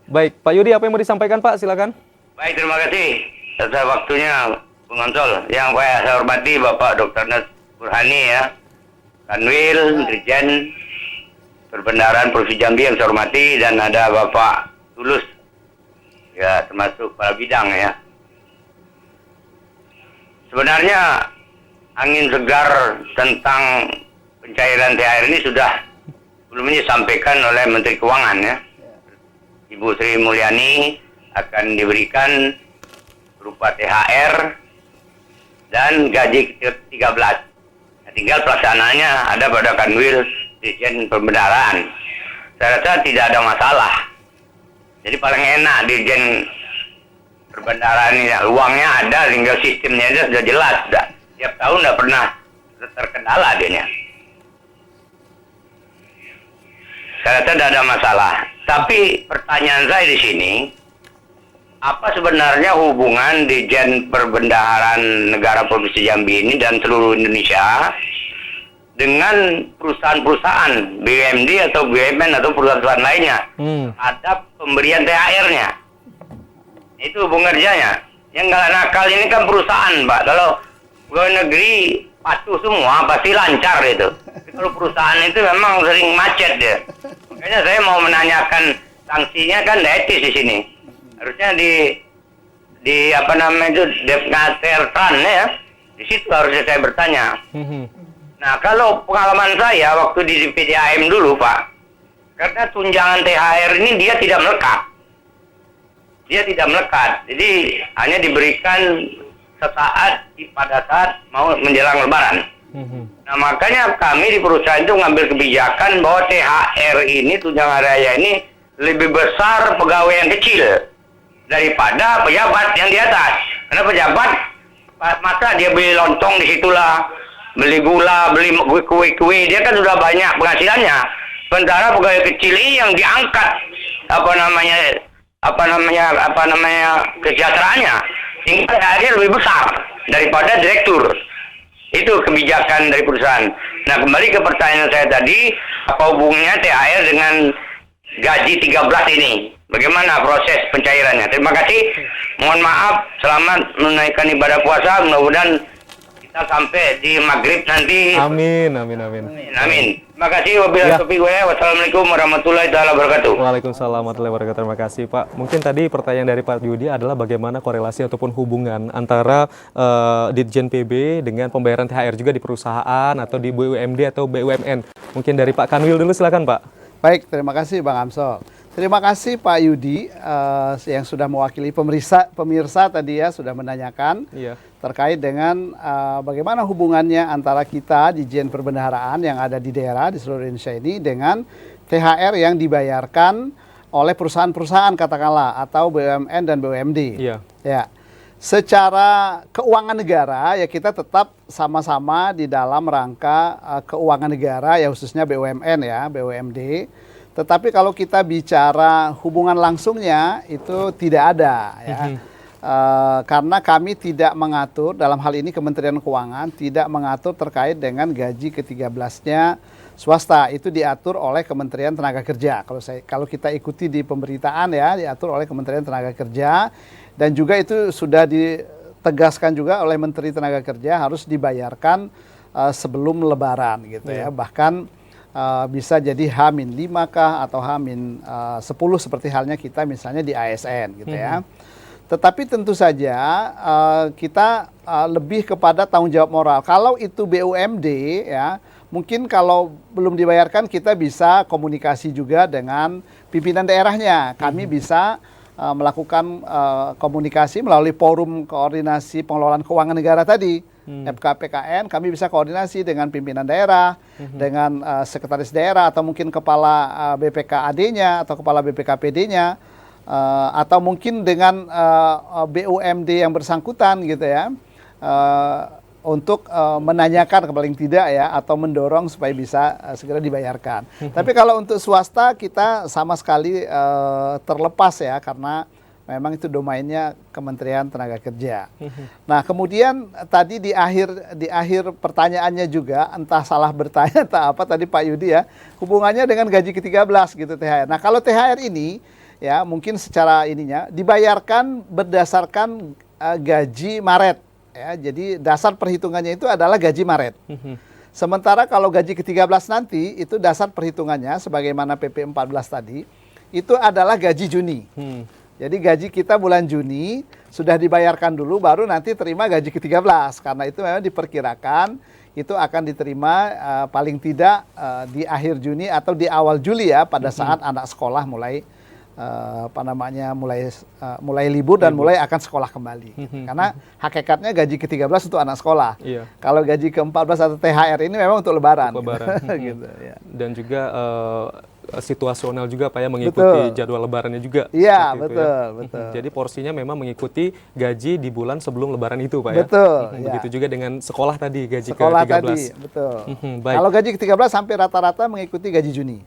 Baik, Pak Yudi apa yang mau disampaikan Pak? Silakan. Baik, terima kasih atas waktunya Bung Amsol. Yang saya hormati Bapak Dr. Nas Burhani ya, Kanwil, Dirjen Perbendaharaan Provinsi Jambi yang saya hormati, dan ada Bapak Tulus ya, termasuk kepala bidang ya. Sebenarnya angin segar tentang pencairan THR ini sudah sebelumnya disampaikan oleh Menteri Keuangan ya. Ibu Sri Mulyani akan diberikan berupa THR dan gaji ke-13. Nah, tinggal pelaksanaannya ada pada Kanwil Ditjen Perbendaharaan. Saya rasa tidak ada masalah. Jadi paling enak Ditjen Perbendaharaan ini, uangnya ada, tinggal sistemnya aja sudah jelas. Sudah. Tiap tahun tidak pernah terkendala adanya. Saya rasa tidak ada masalah. Tapi pertanyaan saya di sini, apa sebenarnya hubungan Ditjen Perbendaharaan Negara Provinsi Jambi ini dan seluruh Indonesia dengan perusahaan-perusahaan BUMD atau BUMN atau perusahaan lainnya ada pemberian THR-nya. Itu hubungan kerjanya. Yang nggak nakal ini kan perusahaan, Pak. Kalau pegawai negeri patuh semua pasti lancar itu. Tapi kalau perusahaan itu memang sering macet dia. Makanya saya mau menanyakan sanksinya kan etis di sini. Harusnya di apa namanya itu Depnatern ya. Di situ harusnya saya bertanya. Nah, kalau pengalaman saya waktu di PDAM dulu, Pak, karena tunjangan THR ini dia tidak melekat. Dia tidak melekat. Jadi hanya diberikan sesaat pada saat mau menjelang Lebaran. Nah, makanya kami di perusahaan itu mengambil kebijakan bahwa THR ini, tunjangan hari raya ini lebih besar pegawai yang kecil daripada pejabat yang di atas. Karena pejabat masa dia beli lontong di situlah, beli gula, beli kue-kue, dia kan sudah banyak penghasilannya. Sementara pegawai kecil ini yang diangkat apa namanya kesejahteraannya, sehingga THR lebih besar daripada direktur. Itu kebijakan dari perusahaan. Nah, kembali ke pertanyaan saya tadi, apa hubungannya THR dengan gaji 13 ini? Bagaimana proses pencairannya? Terima kasih. Mohon maaf, selamat menunaikan ibadah puasa. Mudah-mudahan kita sampai di maghrib nanti. Amin. Amin. Terima kasih. Wassalamualaikum warahmatullahi wabarakatuh. Waalaikumsalam warahmatullahi wabarakatuh. Terima kasih, Pak. Mungkin tadi pertanyaan dari Pak Yudi adalah bagaimana korelasi ataupun hubungan antara Ditjen PB dengan pembayaran THR juga di perusahaan atau di BUMD atau BUMN. Mungkin dari Pak Kanwil dulu, silakan, Pak. Baik, terima kasih Bang Amsol. Terima kasih Pak Yudi yang sudah mewakili pemirsa tadi ya, sudah menanyakan terkait dengan bagaimana hubungannya antara kita Ditjen Perbendaharaan yang ada di daerah di seluruh Indonesia ini dengan THR yang dibayarkan oleh perusahaan-perusahaan katakanlah atau BUMN dan BUMD. Ya. Secara keuangan negara ya kita tetap sama-sama di dalam rangka keuangan negara ya, khususnya BUMN ya, BUMD. Tetapi kalau kita bicara hubungan langsungnya itu tidak ada ya. Karena kami tidak mengatur, dalam hal ini Kementerian Keuangan tidak mengatur terkait dengan gaji ke-13-nya swasta. Itu diatur oleh Kementerian Tenaga Kerja. Kalau kita ikuti di pemberitaan ya, diatur oleh Kementerian Tenaga Kerja, dan juga itu sudah ditegaskan juga oleh Menteri Tenaga Kerja harus dibayarkan sebelum Lebaran gitu ya. Bahkan bisa jadi H-5 kah atau H-10 seperti halnya kita misalnya di ASN gitu ya. Tetapi tentu saja kita lebih kepada tanggung jawab moral. Kalau itu BUMD ya, mungkin kalau belum dibayarkan kita bisa komunikasi juga dengan pimpinan daerahnya. Kami bisa melakukan komunikasi melalui forum koordinasi pengelolaan keuangan negara tadi. FKPKN, kami bisa koordinasi dengan pimpinan daerah, dengan sekretaris daerah atau mungkin kepala BPKAD-nya atau kepala BPKPD-nya, atau mungkin dengan BUMD yang bersangkutan gitu ya, untuk menanyakan paling tidak ya, atau mendorong supaya bisa segera dibayarkan. Tapi kalau untuk swasta kita sama sekali terlepas ya, karena memang itu domainnya Kementerian Tenaga Kerja. Nah, kemudian tadi di akhir pertanyaannya juga, entah salah bertanya atau apa tadi Pak Yudi ya, hubungannya dengan gaji ke-13 gitu THR. Nah, kalau THR ini ya mungkin secara ininya dibayarkan berdasarkan gaji Maret ya. Jadi dasar perhitungannya itu adalah gaji Maret. Sementara kalau gaji ke-13 nanti itu dasar perhitungannya sebagaimana PP 14 tadi itu adalah gaji Juni. Jadi gaji kita bulan Juni sudah dibayarkan dulu, baru nanti terima gaji ke-13. Karena itu memang diperkirakan itu akan diterima paling tidak di akhir Juni atau di awal Juli ya, pada saat anak sekolah mulai mulai libur dan mulai akan sekolah kembali. Karena hakikatnya gaji ke-13 untuk anak sekolah. Kalau gaji ke-14 atau THR ini memang untuk lebaran. Gitu, ya. Dan juga situasional juga Pak ya, mengikuti jadwal lebarannya juga. Iya, betul. Jadi porsinya memang mengikuti gaji di bulan sebelum lebaran itu Pak ya. Betul. Begitu juga dengan sekolah tadi, gaji sekolah ke-13. Tadi, betul. Baik. Kalau gaji ke-13 sampai rata-rata mengikuti gaji Juni.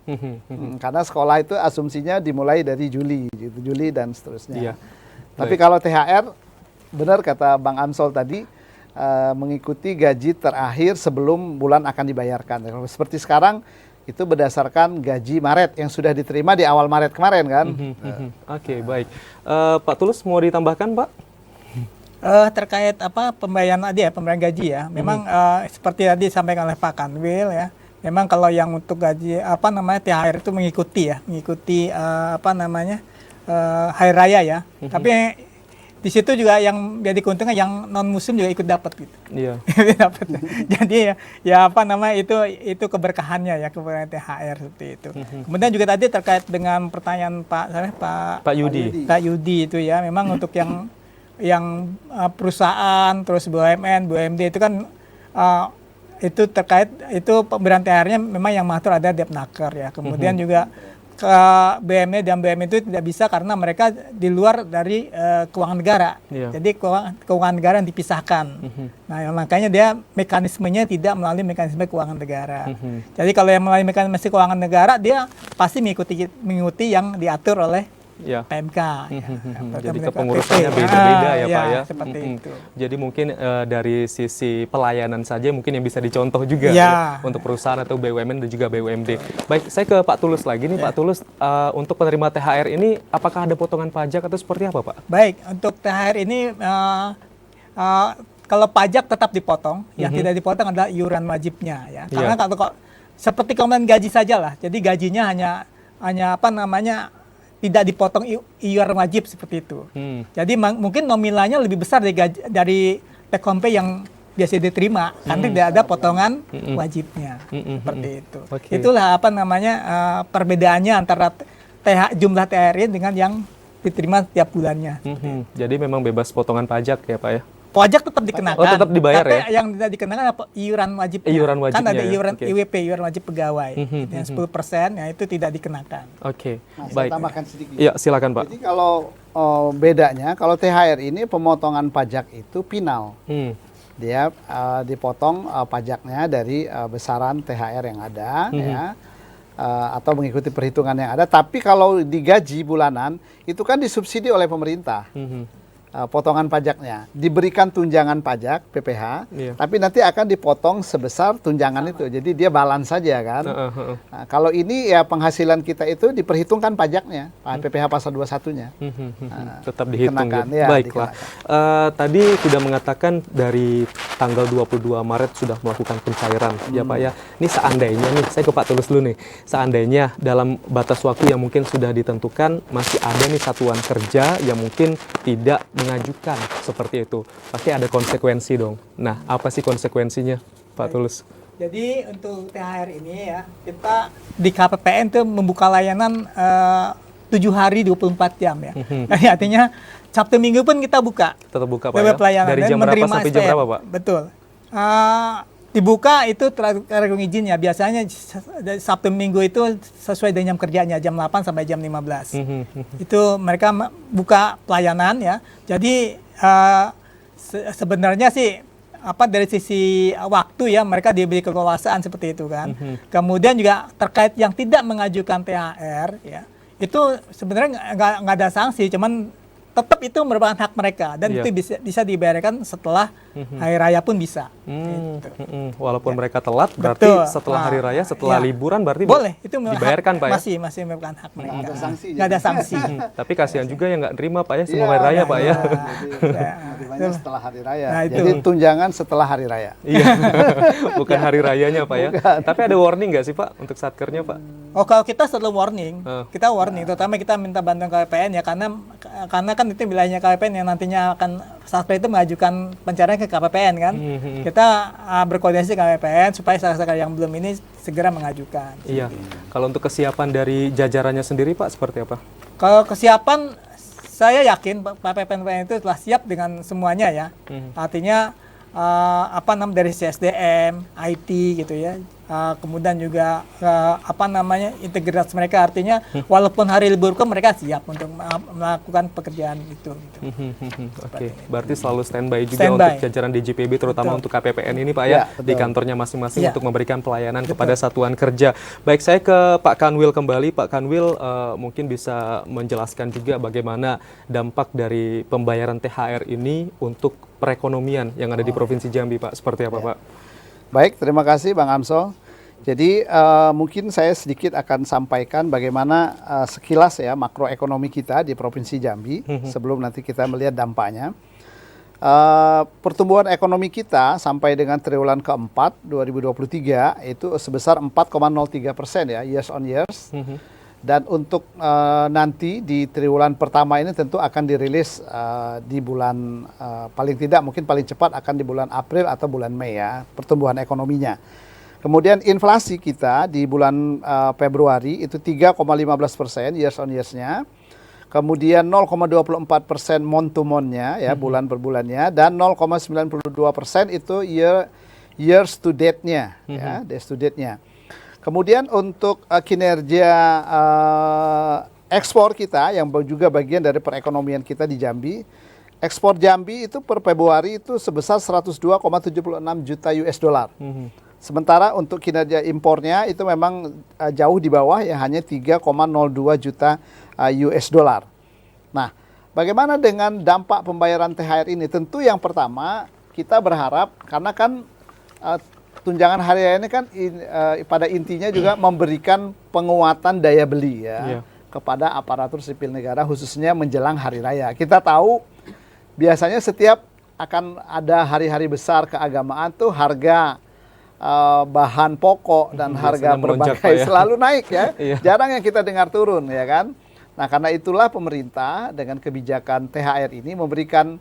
Karena sekolah itu asumsinya dimulai dari Juli, gitu, Juli dan seterusnya. Tapi kalau THR, benar kata Bang Amsol tadi, mengikuti gaji terakhir sebelum bulan akan dibayarkan. Seperti sekarang itu berdasarkan gaji Maret yang sudah diterima di awal Maret kemarin kan. Oke, baik. Pak Tulus mau ditambahkan, Pak? Terkait pembayaran pembayaran gaji ya. Memang seperti tadi disampaikan oleh Pak Kanwil ya. Memang kalau yang untuk gaji THR itu mengikuti hari raya ya. Tapi di situ juga yang jadi keuntungan yang non muslim juga ikut dapat gitu. Iya. Dapat. Jadi itu keberkahannya ya, keberkahan THR seperti itu. Kemudian juga tadi terkait dengan pertanyaan Pak Yudi itu ya, memang untuk yang perusahaan terus BUMN, BUMD itu kan itu terkait itu pemberian THR-nya memang yang mengatur ada Depnaker ya. Kemudian juga ke BUMN dan BUMN itu tidak bisa karena mereka di luar dari keuangan negara. Jadi keuangan negara yang dipisahkan. Nah, makanya dia mekanismenya tidak melalui mekanisme keuangan negara. Jadi kalau yang melalui mekanisme keuangan negara dia pasti mengikuti yang diatur oleh PMK. Jadi kepengurusannya beda-beda ya Pak ya. Seperti itu. Jadi mungkin dari sisi pelayanan saja mungkin yang bisa dicontoh juga ya, untuk perusahaan atau BUMN dan juga BUMD. Baik, saya ke Pak Tulus lagi nih. Pak Tulus, untuk penerima THR ini apakah ada potongan pajak atau seperti apa Pak? Baik, untuk THR ini kalau pajak tetap dipotong, yang tidak dipotong adalah iuran wajibnya ya. Karena kalau seperti kemudian gaji saja lah. Jadi gajinya hanya tidak dipotong iuran wajib seperti itu. Jadi mungkin nominalnya lebih besar dari take home pay yang biasa diterima karena tidak ada potongan wajibnya seperti itu. Itulah perbedaannya antara jumlah THR dengan yang diterima tiap bulannya. Jadi memang bebas potongan pajak ya Pak ya? Pajak tetap dikenakan. Oh, tetap dibayar tapi ya? Yang tidak dikenakan apa? Iuran wajibnya. Iuran wajibnya. Kan ada iuran ya? IWP, iuran wajib pegawai. Yang 10% ya itu tidak dikenakan. Oke. Nah, Baik. saya tambahkan sedikit. Iya, silakan Pak. Jadi kalau bedanya, kalau THR ini pemotongan pajak itu final. Dia dipotong pajaknya dari besaran THR yang ada ya. Atau mengikuti perhitungan yang ada. Tapi kalau digaji bulanan itu kan disubsidi oleh pemerintah. Potongan pajaknya diberikan tunjangan pajak PPh, tapi nanti akan dipotong sebesar tunjangan itu. Jadi dia balance saja kan. Nah, kalau ini ya penghasilan kita itu diperhitungkan pajaknya, PPh pasal 21-nya. Tetap dihitung ya. Ya, Baiklah. Tadi sudah mengatakan dari tanggal 22 Maret sudah melakukan pencairan ya Pak ya. Ini seandainya nih, saya ke Pak Tulus dulu nih. Seandainya dalam batas waktu yang mungkin sudah ditentukan masih ada nih satuan kerja yang mungkin tidak mengajukan seperti itu, pasti ada konsekuensi dong. Nah, apa sih konsekuensinya, Pak Tulus? Jadi untuk THR ini ya, kita di KPPN tuh membuka layanan 7 hari 24 jam ya. Jadi artinya Sabtu Minggu pun kita buka. Tetap buka Pak ya? Pelayanan. Dari jam berapa sampai jam berapa Pak? Betul. Dibuka itu tergantung izin ya. Biasanya Sabtu Minggu itu sesuai dengan jam kerjanya, jam 8 sampai jam 15. Itu mereka buka pelayanan ya. Jadi sebenarnya sih dari sisi waktu ya mereka diberi keleluasaan seperti itu kan. Kemudian juga terkait yang tidak mengajukan THR ya. Itu sebenarnya nggak ada sanksi, cuman tetap itu merupakan hak mereka dan itu bisa dibayarkan setelah hari raya pun bisa. Gitu. Walaupun mereka telat, berarti setelah hari raya, setelah liburan berarti boleh itu dibayarkan Pak ya? Masih merupakan hak mereka. Nggak ada sanksi. Nggak ada sanksi. Tapi kasihan juga yang nggak nerima Pak ya semua hari raya Pak ya. Jadi setelah hari raya. Nah, jadi tunjangan setelah hari raya. Iya, bukan hari rayanya Pak ya. Tapi ada warning nggak sih Pak untuk satkernya Pak? Oh, kalau kita selalu warning, kita warning. Terutama kita minta bantuan KPPN ya karena kan itu wilayahnya KPPN yang nantinya akan satker itu mengajukan pencarian ke KPPN kan. Kita berkoordinasi ke KPPN supaya satker yang belum ini segera mengajukan. Iya. Kalau untuk kesiapan dari jajarannya sendiri Pak seperti apa? Kalau kesiapan saya yakin KPPN itu telah siap dengan semuanya ya. Artinya dari CSDM, IT gitu ya. kemudian juga integritas mereka, artinya walaupun hari libur pun mereka siap untuk melakukan pekerjaan itu. Gitu. Oke, berarti selalu standby juga untuk jajaran DJPB, terutama untuk KPPN ini Pak ya, di kantornya masing-masing untuk memberikan pelayanan kepada satuan kerja. Baik, saya ke Pak Kanwil kembali. Pak Kanwil mungkin bisa menjelaskan juga bagaimana dampak dari pembayaran THR ini untuk perekonomian yang ada di Provinsi Jambi Pak, seperti apa Pak? Baik, terima kasih Bang Amsol. Jadi mungkin saya sedikit akan sampaikan bagaimana sekilas ya makroekonomi kita di Provinsi Jambi sebelum nanti kita melihat dampaknya. Pertumbuhan ekonomi kita sampai dengan triwulan keempat 2023 itu sebesar 4,03% ya, years on years. Dan untuk nanti di triwulan pertama ini tentu akan dirilis di bulan paling tidak mungkin paling cepat akan di bulan April atau bulan Mei ya, pertumbuhan ekonominya. Kemudian inflasi kita di bulan Februari itu 3,15% years on years-nya. Kemudian 0,24% month to month-nya ya, bulan per bulannya, dan 0,92% itu years to date-nya ya, days to date-nya. Kemudian untuk kinerja ekspor kita yang juga bagian dari perekonomian kita di Jambi, ekspor Jambi itu per Februari itu sebesar 102,76 juta US dollar. Sementara untuk kinerja impornya itu memang jauh di bawah ya, hanya 3,02 juta US dollar. Nah, bagaimana dengan dampak pembayaran THR ini? Tentu yang pertama kita berharap karena kan tunjangan hari raya ini kan pada intinya juga memberikan penguatan daya beli ya kepada aparatur sipil negara khususnya menjelang hari raya. Kita tahu biasanya setiap akan ada hari-hari besar keagamaan tuh harga bahan pokok dan harga berbagai selalu naik ya. Jarang yang kita dengar turun ya kan. Nah, karena itulah pemerintah dengan kebijakan THR ini memberikan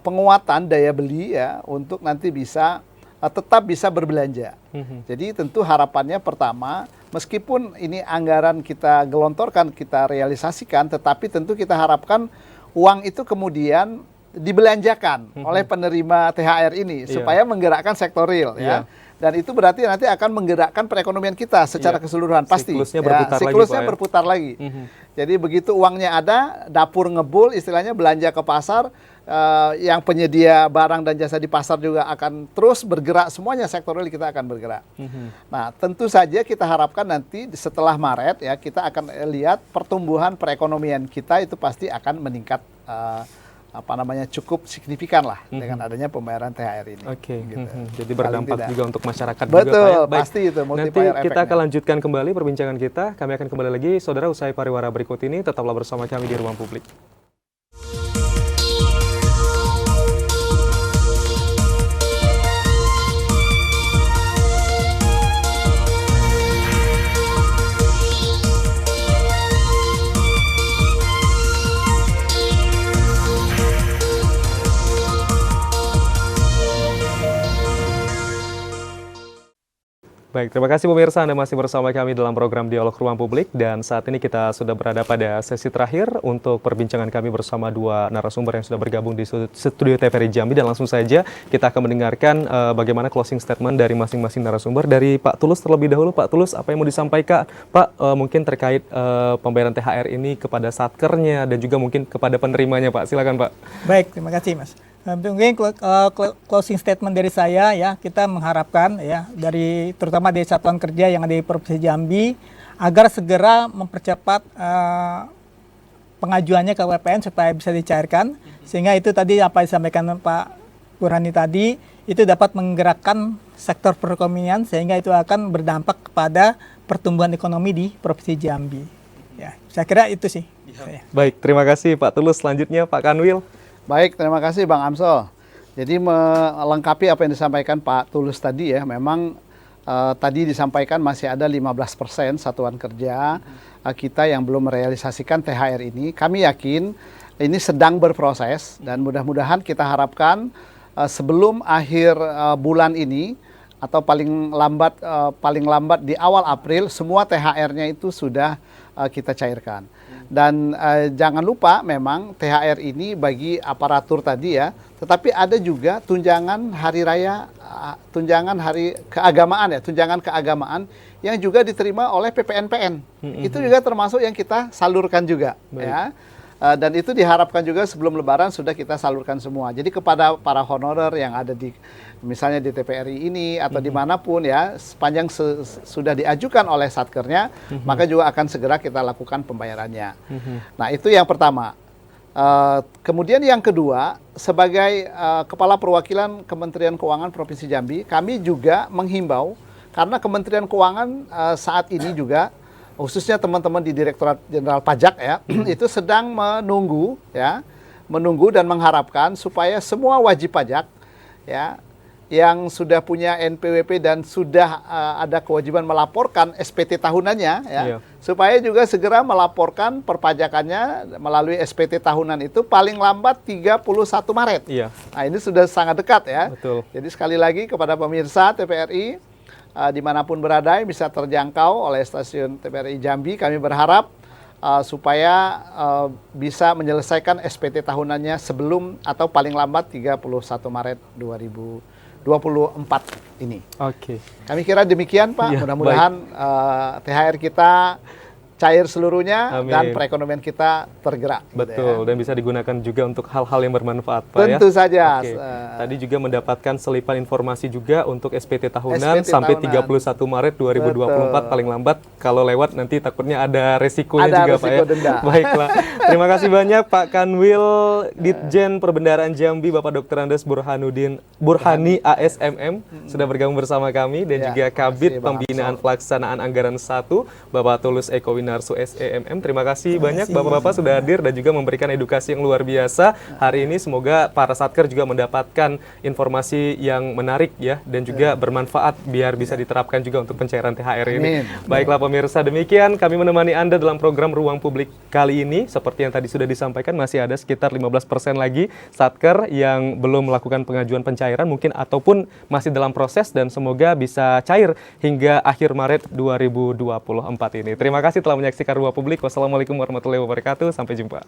penguatan daya beli ya untuk nanti bisa tetap bisa berbelanja. Jadi tentu harapannya pertama, meskipun ini anggaran kita gelontorkan, kita realisasikan, tetapi tentu kita harapkan uang itu kemudian dibelanjakan oleh penerima THR ini supaya menggerakkan sektor real ya. Dan itu berarti nanti akan menggerakkan perekonomian kita secara keseluruhan pasti. Siklusnya berputar lagi. Jadi begitu uangnya ada, dapur ngebul, istilahnya belanja ke pasar, yang penyedia barang dan jasa di pasar juga akan terus bergerak, semuanya sektor real kita akan bergerak. Nah, tentu saja kita harapkan nanti setelah Maret ya kita akan lihat pertumbuhan perekonomian kita itu pasti akan meningkat cukup signifikan lah dengan adanya pembayaran THR ini. Gitu. Jadi berdampak juga untuk masyarakat juga Pak ya. Baik, pasti itu nanti kita akan lanjutkan kembali perbincangan kita. Kami akan kembali lagi saudara usai pariwara berikut ini. Tetaplah bersama kami di Ruang Publik. Baik, terima kasih pemirsa, Anda masih bersama kami dalam program Dialog Ruang Publik, dan saat ini kita sudah berada pada sesi terakhir untuk perbincangan kami bersama dua narasumber yang sudah bergabung di studio TVRI Jambi, dan langsung saja kita akan mendengarkan bagaimana closing statement dari masing-masing narasumber. Dari Pak Tulus terlebih dahulu. Pak Tulus, apa yang mau disampaikan Pak mungkin terkait pembayaran THR ini kepada satkernya dan juga mungkin kepada penerimanya Pak? Silakan Pak. Baik, terima kasih Mas. Mungkin closing statement dari saya ya, kita mengharapkan ya dari terutama dari satuan kerja yang ada di Provinsi Jambi agar segera mempercepat pengajuannya ke WPN supaya bisa dicairkan, sehingga itu tadi apa disampaikan Pak Burhani tadi itu dapat menggerakkan sektor perekonomian sehingga itu akan berdampak kepada pertumbuhan ekonomi di Provinsi Jambi. Ya, saya kira itu sih. Baik, terima kasih Pak Tulus. Selanjutnya Pak Kanwil. Baik, terima kasih Bang Amsol. Jadi melengkapi apa yang disampaikan Pak Tulus tadi ya, memang tadi disampaikan masih ada 15% satuan kerja kita yang belum merealisasikan THR ini. Kami yakin ini sedang berproses dan mudah-mudahan kita harapkan sebelum akhir bulan ini atau paling lambat di awal April semua THR-nya itu sudah kita cairkan. Dan jangan lupa memang THR ini bagi aparatur tadi ya, tetapi ada juga tunjangan hari raya, tunjangan hari keagamaan ya, tunjangan keagamaan yang juga diterima oleh PPNPN. Itu juga termasuk yang kita salurkan juga. Ya. Dan itu diharapkan juga sebelum Lebaran sudah kita salurkan semua. Jadi kepada para honorer yang ada di misalnya di TPRI ini atau dimanapun ya, sepanjang sudah diajukan oleh satkernya, maka juga akan segera kita lakukan pembayarannya. Nah itu yang pertama. Kemudian yang kedua, sebagai Kepala Perwakilan Kementerian Keuangan Provinsi Jambi, kami juga menghimbau karena Kementerian Keuangan saat ini juga khususnya teman-teman di Direktorat Jenderal Pajak ya, itu sedang menunggu dan mengharapkan supaya semua wajib pajak ya yang sudah punya NPWP dan sudah ada kewajiban melaporkan SPT tahunannya ya, supaya juga segera melaporkan perpajakannya melalui SPT tahunan itu paling lambat 31 Maret. Nah, ini sudah sangat dekat ya. Betul. Jadi sekali lagi kepada pemirsa TPRI dimanapun berada bisa terjangkau oleh stasiun TPRI Jambi, kami berharap supaya bisa menyelesaikan SPT tahunannya sebelum atau paling lambat 31 Maret 2024 ini. Oke. Kami kira demikian Pak, mudah-mudahan THR kita cair seluruhnya. Amin. Dan perekonomian kita tergerak. Betul, gitu ya. Dan bisa digunakan juga untuk hal-hal yang bermanfaat Pak. Tentu saja. Oke. Tadi juga mendapatkan selipan informasi juga untuk SPT tahunan sampai 31 Maret 2024 Betul. Paling lambat. Kalau lewat nanti takutnya ada resikonya juga Pak ya. Denda. Baiklah, terima kasih banyak Pak Kanwil Ditjen Perbendaharaan Jambi Bapak Dr. Andes Burhani ASMM sudah bergabung bersama kami dan juga Kabid Pembinaan Pelaksanaan Anggaran 1 Bapak Tulus Eko Winarso SEMM. Terima kasih banyak Bapak-Bapak sudah hadir dan juga memberikan edukasi yang luar biasa hari ini. Semoga para satker juga mendapatkan informasi yang menarik ya dan juga bermanfaat biar bisa diterapkan juga untuk pencairan THR ini. Baiklah pemirsa, demikian kami menemani Anda dalam program Ruang Publik kali ini. Seperti yang tadi sudah disampaikan, masih ada sekitar 15% lagi satker yang belum melakukan pengajuan pencairan mungkin ataupun masih dalam proses dan semoga bisa cair hingga akhir Maret 2024 ini. Terima kasih telah menyaksikan Ruang Publik. Wassalamualaikum warahmatullahi wabarakatuh. Sampai jumpa.